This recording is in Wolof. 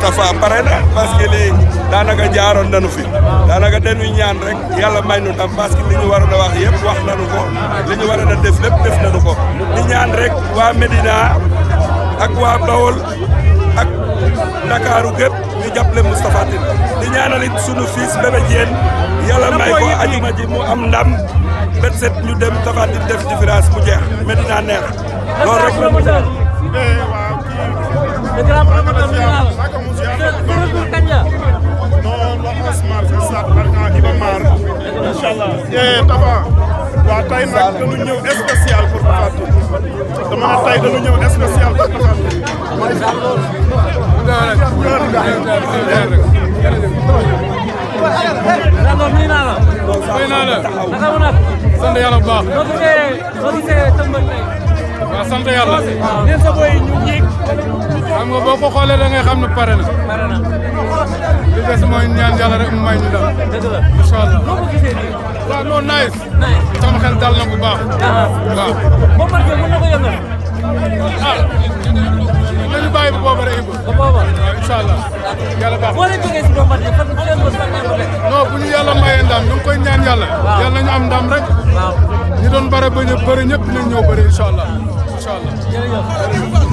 Tafa pare na parce que lii daanaka jaaroon nañu fi daanaka dañuy ñaan rek yàlla may nu ndam parce que li ñu waroon a wax yëpp wax nañu ko li ñu waroon a def lépp def nañu ko di ñaan rek waa Médina ak waa Bawol ak Ndakaaru gépp ñu jàppale Moustapha Tine di ñaanal it sunu fils Bébé Diène yàlla may ko ajuma ji mu am ndam bet set ñu dem Tapha Tine def différence mu jeex Médina neex loolu rek la mu def. Le grand promoteur final. Retour kañ la? Non, le 11 mars, stade Barka Iba Mar. Inch'Allah. Tafa. Waa tey nag dañu ñëw spécial pour Tapha Tine. Dama ne tey dañu ñëw spécial pour Tapha Tine. Nuyu naa la. fay naa la. naka mu nag. sant yàlla bu baax. noo gisee tëmbal tey. waaw sant yàlla. waaw neen sa boy ñu ñiig. xam nga boo ko xoolee da ngay xam ne pare na. pare na. li des mooy ñaan yàlla rek mu may ñu daal. dëgg la. incha allah. noo ko gisee nii. waaw non nice. nice. sama xel dal na bu baax. waaw. boo marqué mën na ko yëngal. ah nañu bàyyi bu booba rek Ibou. ba booba. waaw incha allah. yàlla baax boo leen jógee si Bombardier fan fan ngeen bës fan ngeen ko teg. non bu ñu yàlla mayee ndam ñu ngi koy ñaan yàlla. waaw yàlla nañu am ndam rek. waaw. ñi doon bëri ñëpp dinañ ñëw bëri incha allah. incha allah. jërëjëf.